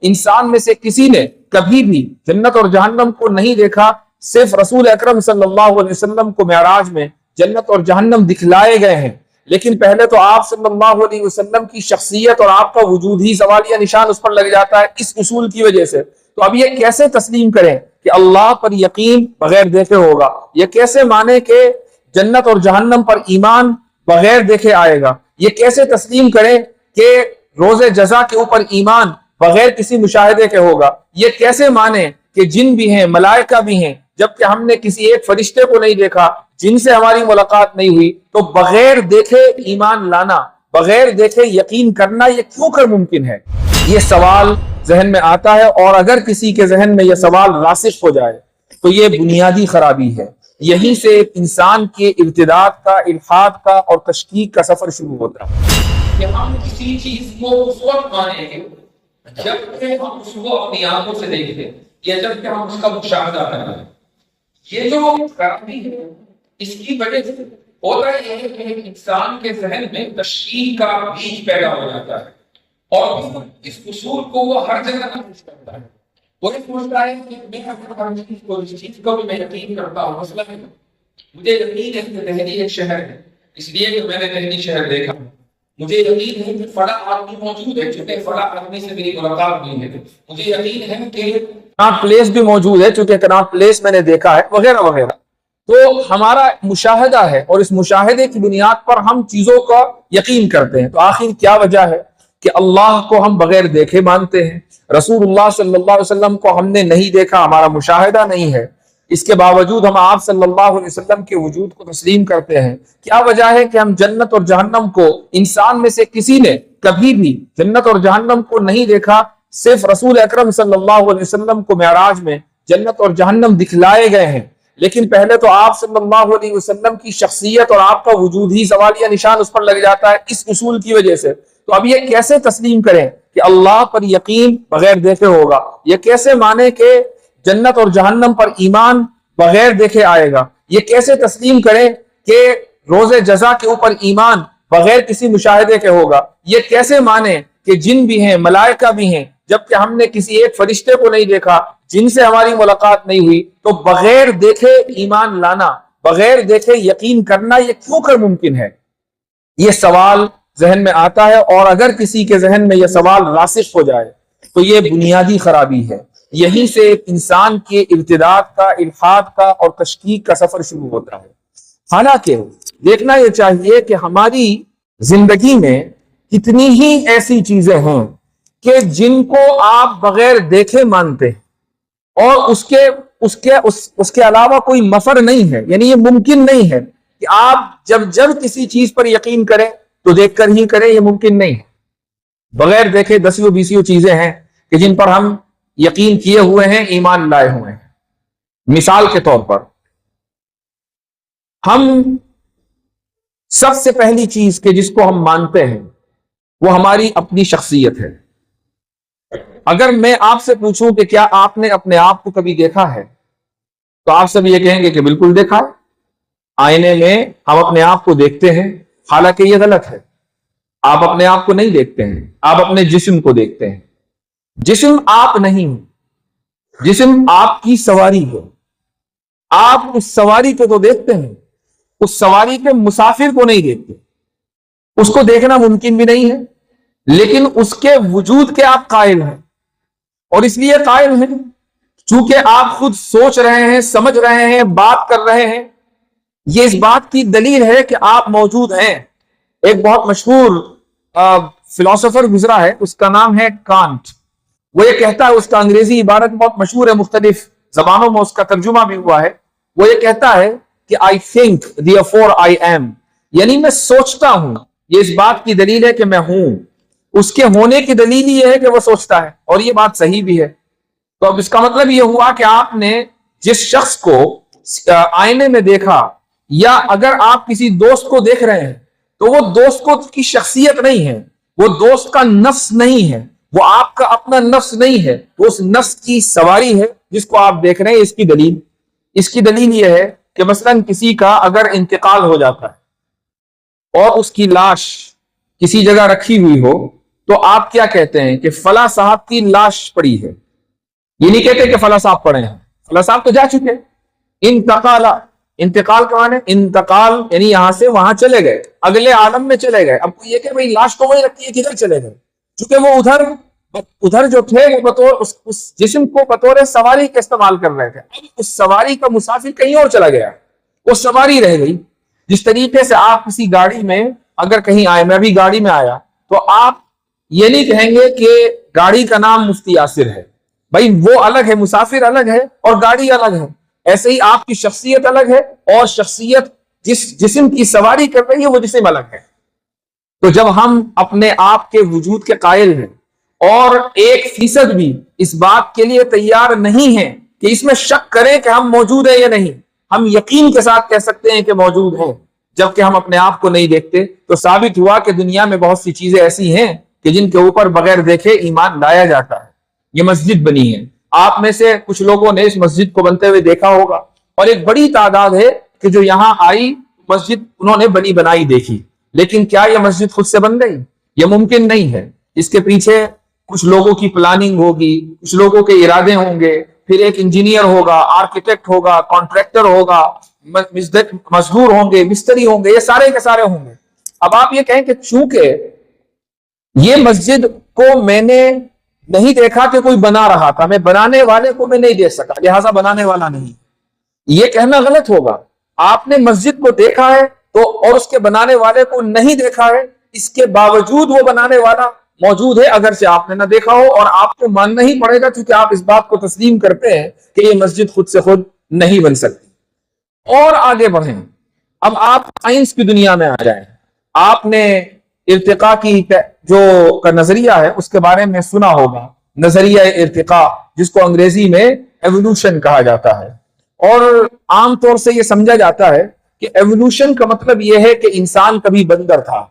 انسان میں سے کسی نے کبھی بھی جنت اور جہنم کو نہیں دیکھا، صرف رسول اکرم صلی اللہ علیہ وسلم کو معراج میں جنت اور جہنم دکھلائے گئے ہیں، لیکن پہلے تو آپ صلی اللہ علیہ وسلم کی شخصیت اور آپ کا وجود ہی سوالیہ نشان اس پر لگ جاتا ہے اس اصول کی وجہ سے۔ تو اب یہ کیسے تسلیم کریں کہ اللہ پر یقین بغیر دیکھے ہوگا؟ یہ کیسے مانے کہ جنت اور جہنم پر ایمان بغیر دیکھے آئے گا؟ یہ کیسے تسلیم کریں کہ روز جزا کے اوپر ایمان بغیر کسی مشاہدے کے ہوگا؟ یہ کیسے مانے کہ جن بھی ہیں، ملائکہ بھی ہیں، جبکہ ہم نے کسی ایک فرشتے کو نہیں دیکھا، جن سے ہماری ملاقات نہیں ہوئی؟ تو بغیر دیکھے ایمان لانا، بغیر دیکھے یقین کرنا، یہ کیوں کر ممکن ہے؟ یہ سوال ذہن میں آتا ہے، اور اگر کسی کے ذہن میں یہ سوال راسخ ہو جائے تو یہ بنیادی خرابی ہے۔ یہیں سے ایک انسان کے ارتداد کا، الحاد کا اور تشکیک کا سفر شروع ہوتا ہے کہ ہم کسی چیز کو اس وقت مانیں گے جب کہ ہم اس کو اپنی آنکھوں سے دیکھتے ہیں یا جب کہ ہم اس کا مشاہدہ کرتے ہیں۔ یہ جو خرابی ہے، اس کی وجہ سے ہوتا یہ ہے کہ انسان کے ذہن میں تشکیک کا بیج پیدا ہو جاتا ہے، اور اس اصول کو وہ ہر جگہ نافذ کرتا ہے۔ وہ سوچتا ہے کہ میں اگر اس چیز کو بھی میں یقین کرتا ہوں، مسئلہ ہے مجھے یقین ہے کہ دہلی ایک شہر ہے، اس لیے کہ میں نے دہلی شہر دیکھا، مجھے یقین ہے کہ فلاں آدمی موجود ہے چونکہ فلاں آدمی سے میری ملاقات ہوئی ہے، مجھے یقین ہے کہ کناٹ پلیس بھی موجود ہے چونکہ کناٹ پلیس میں نے دیکھا ہے، وغیرہ وغیرہ۔ تو ہمارا مشاہدہ ہے، اور اس مشاہدے کی بنیاد پر ہم چیزوں کا یقین کرتے ہیں۔ تو آخر کیا وجہ ہے کہ اللہ کو ہم بغیر دیکھے مانتے ہیں، رسول اللہ صلی اللہ علیہ وسلم کو ہم نے نہیں دیکھا، ہمارا مشاہدہ نہیں ہے، اس کے باوجود ہم آپ صلی اللہ علیہ وسلم کے وجود کو تسلیم کرتے ہیں؟ کیا وجہ ہے کہ ہم جنت اور جہنم کو، انسان میں سے کسی نے کبھی بھی جنت اور جہنم کو نہیں دیکھا، صرف رسول اکرم صلی اللہ علیہ وسلم کو معراج میں جنت اور جہنم دکھلائے گئے ہیں، لیکن پہلے تو آپ صلی اللہ علیہ وسلم کی شخصیت اور آپ کا وجود ہی سوالیہ نشان اس پر لگ جاتا ہے اس اصول کی وجہ سے۔ تو اب یہ کیسے تسلیم کریں کہ اللہ پر یقین بغیر دیکھے ہوگا؟ یہ کیسے مانے کہ جنت اور جہنم پر ایمان بغیر دیکھے آئے گا؟ یہ کیسے تسلیم کریں کہ روز جزا کے اوپر ایمان بغیر کسی مشاہدے کے ہوگا؟ یہ کیسے مانے کہ جن بھی ہیں، ملائکہ بھی ہیں، جبکہ ہم نے کسی ایک فرشتے کو نہیں دیکھا، جن سے ہماری ملاقات نہیں ہوئی؟ تو بغیر دیکھے ایمان لانا، بغیر دیکھے یقین کرنا، یہ کیوں کر ممکن ہے؟ یہ سوال ذہن میں آتا ہے، اور اگر کسی کے ذہن میں یہ سوال راسخ ہو جائے تو یہ بنیادی خرابی ہے۔ یہیں سے ایک انسان کے ارتداد کا، الحاد کا اور تشکیک کا سفر شروع ہوتا ہے۔ حالانکہ دیکھنا یہ چاہیے کہ ہماری زندگی میں کتنی ہی ایسی چیزیں ہیں کہ جن کو آپ بغیر دیکھے مانتے ہیں، اور اس کے علاوہ کوئی مفر نہیں ہے، یعنی یہ ممکن نہیں ہے کہ آپ جب کسی چیز پر یقین کریں تو دیکھ کر ہی کریں، یہ ممکن نہیں ہے۔ بغیر دیکھے دسیوں بیسیوں چیزیں ہیں کہ جن پر ہم یقین کیے ہوئے ہیں، ایمان لائے ہوئے ہیں۔ مثال کے طور پر، ہم سب سے پہلی چیز کہ جس کو ہم مانتے ہیں وہ ہماری اپنی شخصیت ہے۔ اگر میں آپ سے پوچھوں کہ کیا آپ نے اپنے آپ کو کبھی دیکھا ہے، تو آپ سب یہ کہیں گے کہ بالکل دیکھا ہے۔ آئینے میں ہم اپنے آپ کو دیکھتے ہیں، حالانکہ یہ غلط ہے۔ آپ اپنے آپ کو نہیں دیکھتے ہیں، آپ اپنے جسم کو دیکھتے ہیں۔ جسم آپ نہیں ہیں، جسم آپ کی سواری ہے۔ آپ اس سواری کو تو دیکھتے ہیں، اس سواری کے مسافر کو نہیں دیکھتے۔ اس کو دیکھنا ممکن بھی نہیں ہے، لیکن اس کے وجود کے آپ قائل ہیں، اور اس لیے قائل ہیں چونکہ آپ خود سوچ رہے ہیں، سمجھ رہے ہیں، بات کر رہے ہیں۔ یہ اس بات کی دلیل ہے کہ آپ موجود ہیں۔ ایک بہت مشہور فلاسفر گزرا ہے، اس کا نام ہے کانٹ۔ وہ یہ کہتا ہے، اس کا انگریزی عبارت بہت مشہور ہے، مختلف زبانوں میں اس کا ترجمہ بھی ہوا ہے۔ وہ یہ کہتا ہے کہ I think therefore I am، یعنی میں سوچتا ہوں، یہ اس بات کی دلیل ہے کہ میں ہوں۔ اس کے ہونے کی دلیل یہ ہے کہ وہ سوچتا ہے، اور یہ بات صحیح بھی ہے۔ تو اب اس کا مطلب یہ ہوا کہ آپ نے جس شخص کو آئینے میں دیکھا، یا اگر آپ کسی دوست کو دیکھ رہے ہیں تو وہ دوست کو کی شخصیت نہیں ہے، وہ دوست کا نفس نہیں ہے، وہ آپ کا اپنا نفس نہیں ہے، وہ اس نفس کی سواری ہے جس کو آپ دیکھ رہے ہیں۔ اس کی دلیل یہ ہے کہ مثلا کسی کا اگر انتقال ہو جاتا ہے اور اس کی لاش کسی جگہ رکھی ہوئی ہو، تو آپ کیا کہتے ہیں کہ فلاں صاحب کی لاش پڑی ہے، یہ نہیں کہتے کہ فلاں صاحب پڑے ہیں، فلاں صاحب تو جا چکے. انتقال، انتقال کا معنی انتقال یعنی یہاں سے وہاں چلے گئے، اگلے عالم میں چلے گئے. اب یہ کہ بھئی لاش تو وہی رکھتی ہے، کدھر چلے گئے؟ چونکہ وہ ادھر جو تھے وہ بطور اس جسم کو بطور سواری کا استعمال کر رہے تھے، اب اس سواری کا مسافر کہیں اور چلا گیا، وہ سواری رہ گئی. جس طریقے سے آپ کسی گاڑی میں اگر کہیں آئے، میں بھی گاڑی میں آیا، تو آپ یہ نہیں کہیں گے کہ گاڑی کا نام مفتی یاسر ہے، بھائی وہ الگ ہے، مسافر الگ ہے اور گاڑی الگ ہے. ایسے ہی آپ کی شخصیت الگ ہے اور شخصیت جس جسم کی سواری کر رہی ہے وہ جسم الگ ہے. تو جب ہم اپنے آپ کے وجود کے قائل ہیں اور 1% بھی اس بات کے لیے تیار نہیں ہیں کہ اس میں شک کریں کہ ہم موجود ہیں یا نہیں، ہم یقین کے ساتھ کہہ سکتے ہیں کہ موجود ہیں جبکہ ہم اپنے آپ کو نہیں دیکھتے، تو ثابت ہوا کہ دنیا میں بہت سی چیزیں ایسی ہیں کہ جن کے اوپر بغیر دیکھے ایمان لایا جاتا ہے. یہ مسجد بنی ہے، آپ میں سے کچھ لوگوں نے اس مسجد کو بنتے ہوئے دیکھا ہوگا، اور ایک بڑی تعداد ہے کہ جو یہاں آئی مسجد انہوں نے بنی بنائی دیکھی. لیکن کیا یہ مسجد خود سے بن گئی؟ یہ ممکن نہیں ہے. اس کے پیچھے کچھ لوگوں کی پلاننگ ہوگی، کچھ لوگوں کے ارادے ہوں گے، پھر ایک انجینئر ہوگا، آرکیٹیکٹ ہوگا، کانٹریکٹر ہوگا، مزدور ہوں گے، مستری ہوں گے، یہ سارے کے سارے ہوں گے. اب آپ یہ کہیں کہ چونکہ یہ مسجد کو میں نے نہیں دیکھا کہ کوئی بنا رہا تھا، میں بنانے والے کو میں نہیں دیکھ سکا، لہٰذا بنانے والا نہیں، یہ کہنا غلط ہوگا. آپ نے مسجد کو دیکھا ہے تو اور اس کے بنانے والے کو نہیں دیکھا ہے، اس کے باوجود وہ بنانے والا موجود ہے، اگرچہ آپ نے نہ دیکھا ہو، اور آپ کو ماننا ہی پڑے گا کیونکہ آپ اس بات کو تسلیم کرتے ہیں کہ یہ مسجد خود سے خود نہیں بن سکتی. اور آگے بڑھیں، اب آپ سائنس کی دنیا میں آ جائیں. آپ نے ارتقاء کی جو کا نظریہ ہے اس کے بارے میں سنا ہوگا، نظریہ ارتقاء، جس کو انگریزی میں ایوولوشن کہا جاتا ہے. اور عام طور سے یہ سمجھا جاتا ہے کہ ایوولوشن کا مطلب یہ ہے کہ انسان کبھی بندر تھا.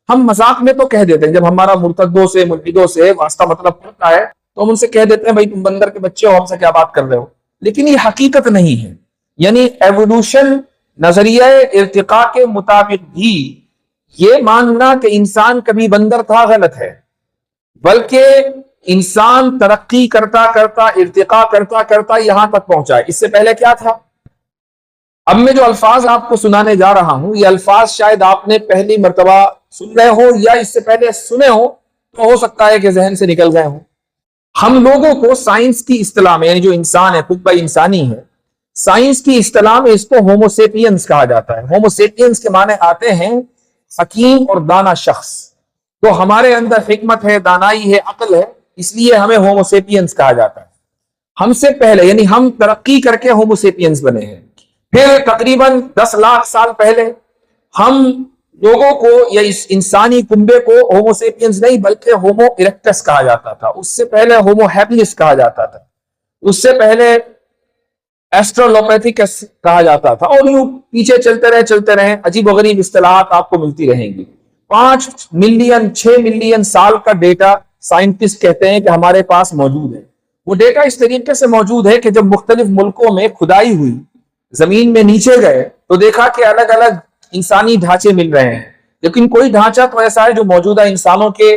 ہم مذاق میں تو کہہ دیتے ہیں، جب ہمارا مرتدوں سے ملحدوں سے واسطہ مطلب پڑتا ہے تو ہم ان سے کہہ دیتے ہیں بھائی تم بندر کے بچے ہو، ہم سے کیا بات کر رہے ہو. لیکن یہ حقیقت نہیں ہے. یعنی ایوولوشن نظریہ ارتقاء کے مطابق بھی یہ ماننا کہ انسان کبھی بندر تھا غلط ہے، بلکہ انسان ترقی کرتا کرتا ارتقاء کرتا کرتا یہاں تک پہنچا ہے. اس سے پہلے کیا تھا؟ اب میں جو الفاظ آپ کو سنانے جا رہا ہوں یہ الفاظ شاید آپ نے پہلی مرتبہ سن رہے ہو یا اس سے پہلے سنے ہو، تو ہو سکتا ہے کہ ذہن سے نکل گئے ہوں. ہم لوگوں کو سائنس کی اصطلاح میں، یعنی جو انسان ہے خود بہ انسانی ہے، سائنس کی اصطلاح میں اس کو ہومو سیپینس کہا جاتا ہے. ہومو سیپینس کے معنی آتے ہیں حکیم اور دانا شخص. تو ہمارے اندر حکمت ہے، دانائی ہے، عقل ہے، اس لیے ہمیں ہومو سیپینس کہا جاتا ہے. ہم سے پہلے یعنی ہم ترقی کر کے ہومو سیپینس بنے ہیں. پھر تقریباً 10 لاکھ سال پہلے ہم لوگوں کو یا اس انسانی کنبے کو ہومو سیپینس نہیں بلکہ ہومو اریکٹس کہا جاتا تھا. اس سے پہلے ہومو ہیبلس کہا جاتا تھا. اس سے پہلے ایسٹرولوپیتھیکس کہا جاتا تھا، اور یوں پیچھے چلتے رہے عجیب و غریب اصطلاحات آپ کو ملتی رہیں گی. 5 ملین 6 ملین سال کا ڈیٹا سائنٹسٹ کہتے ہیں کہ ہمارے پاس موجود ہے. وہ ڈیٹا اس طریقے سے موجود ہے کہ جب مختلف ملکوں میں کھدائی ہوئی، زمین میں نیچے گئے تو دیکھا کہ الگ الگ انسانی ڈھانچے مل رہے ہیں، لیکن کوئی ڈھانچہ تو ایسا ہے جو موجودہ انسانوں کے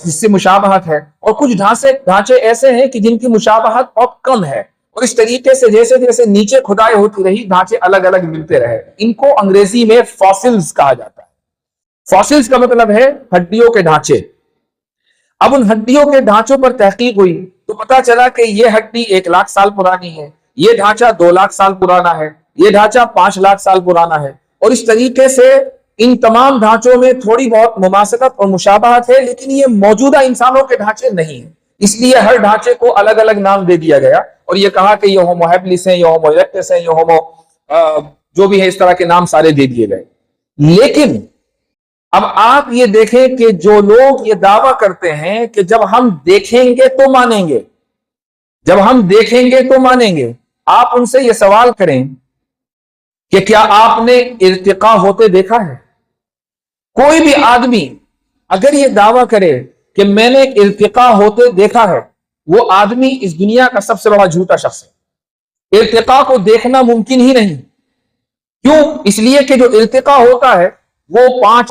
جس سے مشابہت ہے، اور کچھ ڈھانچے ایسے ہیں کہ جن کی مشابہت بہت کم ہے. اور اس طریقے سے جیسے جیسے نیچے کھدائی ہوتی رہی ڈھانچے الگ الگ ملتے رہے. ان کو انگریزی میں فاسلز کہا جاتا ہے. فاسلز کا مطلب ہے ہڈیوں کے ڈھانچے. اب ان ہڈیوں کے ڈھانچوں پر تحقیق ہوئی تو پتا چلا کہ یہ ہڈی 1 لاکھ سال پرانی ہے، یہ ڈھانچہ 2 لاکھ سال پرانا ہے، یہ ڈھانچہ 5 لاکھ سال پرانا ہے. اور اس طریقے سے ان تمام ڈھانچوں میں تھوڑی بہت مماثلت اور مشابہت ہے، لیکن یہ موجودہ انسانوں کے ڈھانچے نہیں ہیں. اس لیے ہر ڈھانچے کو الگ الگ نام دے دیا گیا اور یہ کہا کہ یہ ہومو ہیبلس ہیں، یہ ہومو اریکٹس ہیں، یہ ہومو جو بھی ہے، اس طرح کے نام سارے دے دیے گئے. لیکن اب آپ یہ دیکھیں کہ جو لوگ یہ دعویٰ کرتے ہیں کہ جب ہم دیکھیں گے تو مانیں گے، جب ہم دیکھیں گے تو مانیں گے، آپ ان سے یہ سوال کریں کہ کیا آپ نے ارتقاء ہوتے دیکھا ہے؟ کوئی بھی آدمی اگر یہ دعویٰ کرے کہ میں نے ارتقاء ہوتے دیکھا ہے، وہ آدمی اس دنیا کا سب سے بڑا جھوٹا شخص ہے. ارتقاء کو دیکھنا ممکن ہی نہیں. کیوں؟ اس لیے کہ جو ارتقاء ہوتا ہے وہ 5